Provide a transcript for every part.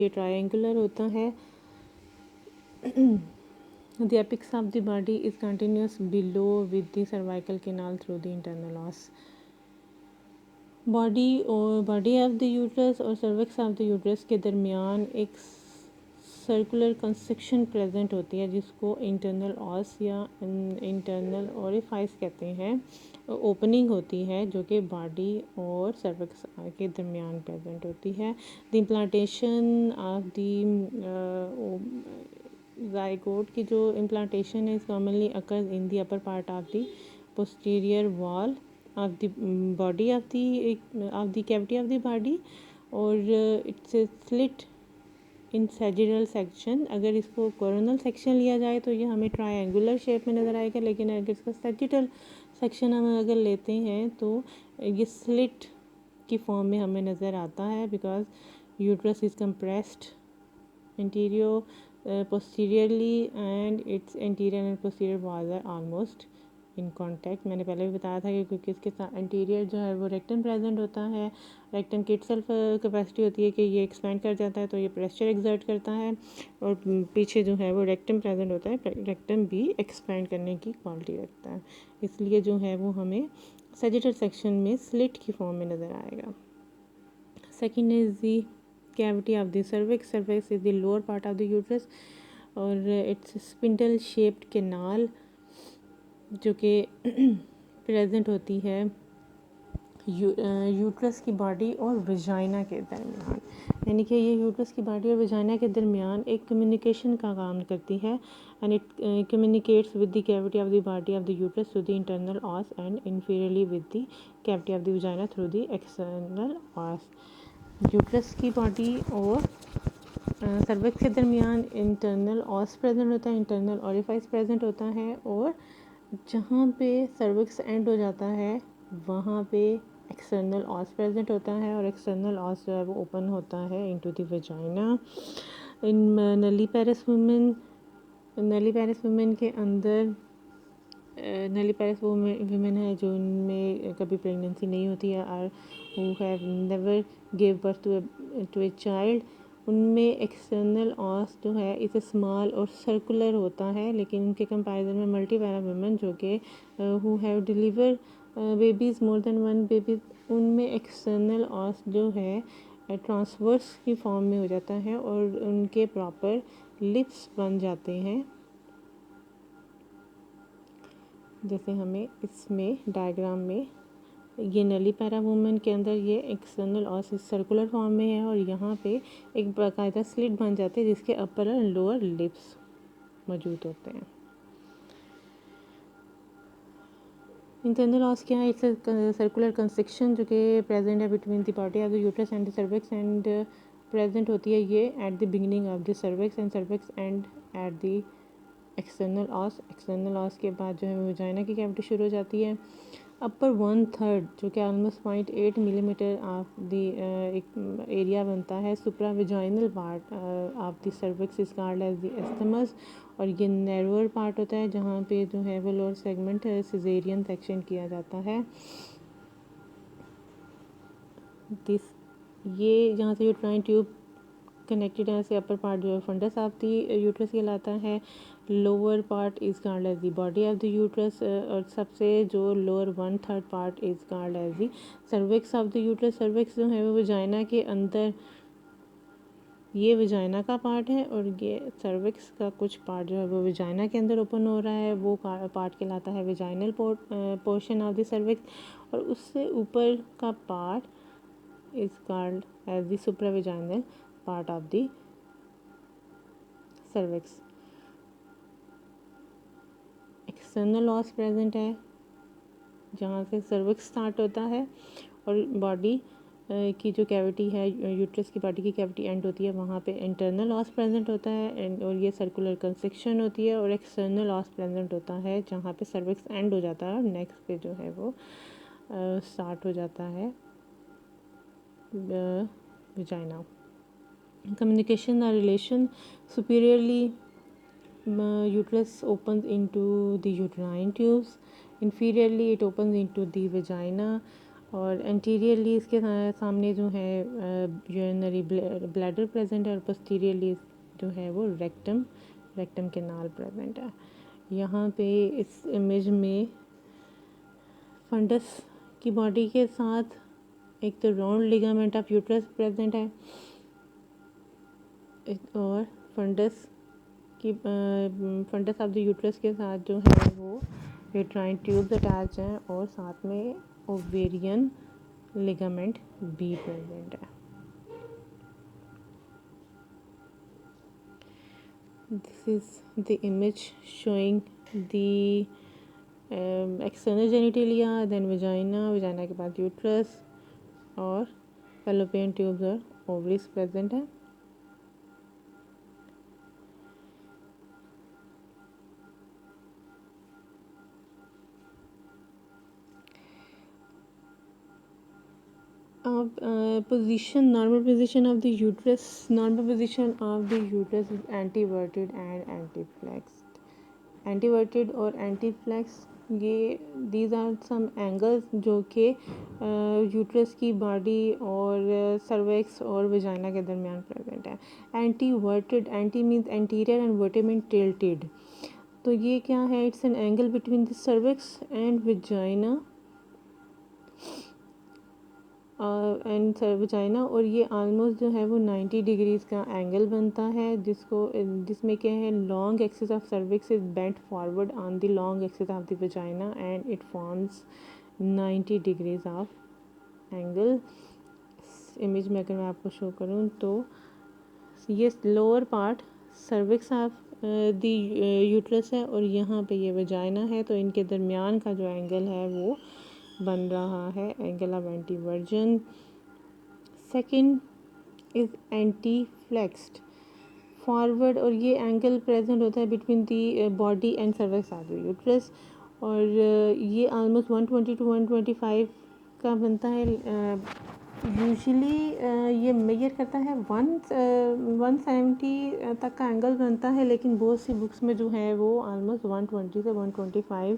ये ट्रायंगुलर होता है। The apex of the body is continuous below with the cervical canal through the internal os. Body of the uterus और cervix of the uterus के दरमियान एक circular construction present होती है जिसको इंटरनल ऑस या इंटरनल ओरिफाइस कहते हैं। ओपनिंग होती है जो कि बॉडी और सर्विक्स के दरमियान प्रेजेंट होती है। The implantation of the zygote की जो इम्प्लांटेशन है commonly occurs in the upper part of the posterior wall of the body of the cavity of the body और it's a slit in sagittal section। अगर इसको coronal section लिया जाए तो ये हमें ट्रायंगुलर शेप में नज़र आएगा, लेकिन अगर इसका सैजिटल सेक्शन हम अगर लेते हैं तो ये स्लिट की फॉर्म में हमें नज़र आता है because uterus is compressed interior posteriorly and its anterior and posterior walls are almost in contact. मैंने पहले भी बताया था कि क्योंकि इसके साथ इंटीरियर जो है वो रेक्टम प्रेजेंट होता है। रेक्टम की इटसेल्फ कैपेसिटी होती है कि ये एक्सपेंड कर जाता है तो ये प्रेशर एक्सर्ट करता है, और पीछे जो है वो रेक्टम प्रेजेंट होता है, रेक्टम भी एक्सपेंड करने की क्वालिटी रखता है, इसलिए जो है वो हमें सैजिटल सेक्शन में स्लिट की फॉर्म में नज़र आएगा। Second is the cavity of the cervix. Cervix is the lower part of the uterus और इट्स स्पिंडल शेप्ड कैनाल जो कि प्रेजेंट होती है यूट्रस की बॉडी और वजाइना के दरमियान। यानी कि ये यूट्रस की बॉडी और वजाइना के दरमियान एक कम्युनिकेशन का काम करती है and it communicates with the cavity of the body of the uterus through the internal os and inferiorly with the cavity of the vagina through the external os. Uterus की body और cervix के दरमियान internal ऑस present होता है, internal orifice present होता है, और जहाँ पे सर्विक्स एंड हो जाता है वहाँ पे एक्सटर्नल ऑस प्रेजेंट होता है, और एक्सटर्नल ऑस जो है वो ओपन होता है into the vagina. In nulliparous women के अंदर नलीपेरस वुमेन है जो उनमें कभी प्रेगनेंसी नहीं होती है और who have never give birth to a child, उनमें एक्सटर्नल ऑस जो है इसे स्मॉल और सर्कुलर होता है, लेकिन उनके कंपैरिजन में मल्टीपैरा वुमेन जो कि who have deliver babies more than one baby, उनमें एक्सटर्नल ऑस जो है ट्रांसवर्स की फॉर्म में हो जाता है और उनके प्रॉपर लिप्स बन जाते हैं, जैसे हमें इसमें डायग्राम में ये नलीपेरा वुमेन के अंदर ये एक्सटर्नल ऑस सर्कुलर फॉर्म में है और यहाँ पे एक बाकायदा स्लिट बन जाते हैं जिसके अपर और लोअर लिप्स मौजूद होते हैं। इंटरनल ऑस क्या है? एक सर्कुलर कंस्ट्रक्शन जो कि प्रेजेंट है between the body of the uterus and the cervix and present होती है ये at the beginning of the cervix and cervix and at the external os. External os के बाद जो है वजाइना की कैविटी शुरू हो जाती है। अपर 1/3 जो कि ऑलमोस्ट 0.8 मिलीमीटर ऑफ द एक एरिया बनता है supravaginal part of the cervix is called as the isthmus, और ये नैरोअर पार्ट होता है जहाँ पे जो है वो लोअर सेगमेंट सिजेरियन सेक्शन किया जाता है। दिस ये जहाँ से यूट्राइन ट्यूब कनेक्टेड है से अपर पार्ट जो है फंडस ऑफ द यूट्रस कहलाता है। Lower part is called as the body of the uterus, और सबसे जो lower 1/3 part is called as the cervix of the uterus. Cervix जो है वो वजाइना के अंदर, ये वजाइना का पार्ट है और ये सर्विक्स का कुछ पार्ट जो है वो वजाइना के अंदर ओपन हो रहा है, वो पार्ट कहलाता है vaginal portion of the cervix, और उससे ऊपर का part is called as the supravaginal part of the cervix. External os present है जहाँ से सर्विक्स स्टार्ट होता है और बॉडी की जो कैविटी है यूट्रस की बॉडी की कैविटी एंड होती है वहाँ पे इंटरनल ऑस प्रेजेंट होता है और ये सर्कुलर कंस्ट्रक्शन होती है, और एक्सटर्नल ऑस प्रेजेंट होता है जहाँ पे सर्विक्स एंड हो जाता है और नेक्स्ट पे जो है वो स्टार्ट हो जाता है वजाइना। कम्युनिकेशन और relation superiorly uterus opens into the uterine tubes, inferiorly it opens into the vagina, और एंटीरियरली इसके सामने जो है यूरिनरी ब्लैडर प्रेजेंट है और पोस्टीरियरली जो है वो रेक्टम कैनाल प्रेजेंट है। यहाँ पे इस इमेज में फंडस की बॉडी के साथ एक तो round ligament of uterus present है और फंडस ऑफ द यूट्रस के साथ जो है वो यूट्राइन ट्यूब्स अटैच हैं और साथ में ओवेरियन लिगामेंट भी प्रेजेंट है। This is the image showing the external genitalia, then vagina के बाद यूट्रस और फैलोपियन ट्यूब्स और ओवरीज प्रेजेंट है। Normal position of the uterus is anteverted and anteflexed. Anteverted और anteflexed ये these are some angles जो कि यूट्रस की बॉडी और सर्वेक्स और वजाइना के दरमियान प्रेजेंट है। Anteverted, anti means anterior and verted mean tilted, तो ये क्या है, it's an angle between the cervix and vagina vagina और ये आलमोस्ट जो है वो 90 डिग्रीज़ का एंगल बनता है जिसमें क्या है, long axis of cervix is bent forward on the long axis of the vagina and it forms 90 degrees of angle. Image में अगर मैं आपको शो करूँ तो ये lower part cervix of the uterus है और यहाँ पे ये वजाइना है, तो इनके दरमियान का जो एंगल है वो बन रहा है angle of anteversion. Second is anteflexed forward और ये एंगल प्रेजेंट होता है between the body and cervix of the uterus और ये ऑलमोस्ट 120 to 125 का बनता है। यूजुअली ये मेजर करता है 170 तक का एंगल बनता है, लेकिन बहुत सी बुक्स में जो है वो ऑलमोस्ट 120 से 125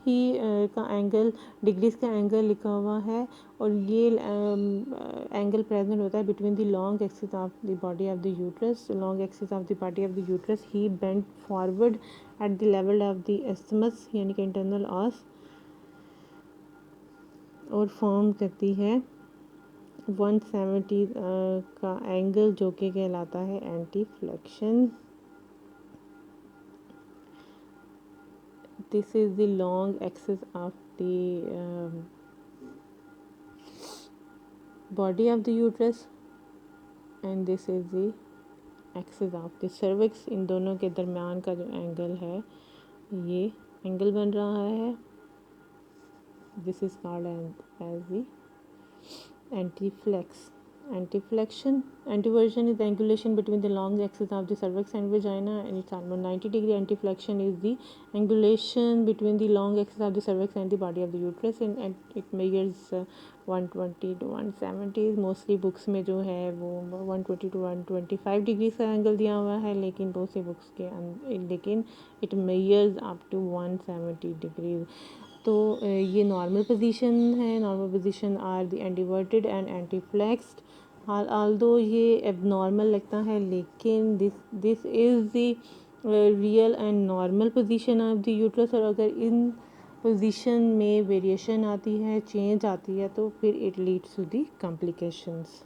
ही का एंगल डिग्रीज का एंगल लिखा हुआ है और ये एंगल प्रेजेंट होता है between the long axis of the body of the uterus. Long axis of the body of the uterus he bend forward at the level of the isthmus यानी कि इंटरनल ऑस और फॉर्म करती है 170 का angle जो कि कहलाता है एंटीफ्लेक्शन। This is the long axis of the body of the uterus and this is the axis of the cervix। इन दोनों के दरमियान का जो एंगल है ये एंगल बन रहा है। This is called as the antiflex. Antiversion is the angulation between the long axis of the cervix and vagina and it's almost 90 degree. Antiflexion is the angulation between the long axis of the cervix and the body of the uterus and it measures 120 to 170। Mostly books में जो है वो 120 to 125 degree का angle दिया हुआ है, लेकिन बहुत सी बुक्स के लेकिन it measures up to 170 degree. तो ये नॉर्मल पोजीशन है। Normal position are the anteverted and anteflexed. Although ये एबनॉर्मल लगता है, लेकिन this is the real and normal position of the uterus और अगर इन पोजीशन में वेरिएशन आती है, चेंज आती है, तो फिर it leads to the complications.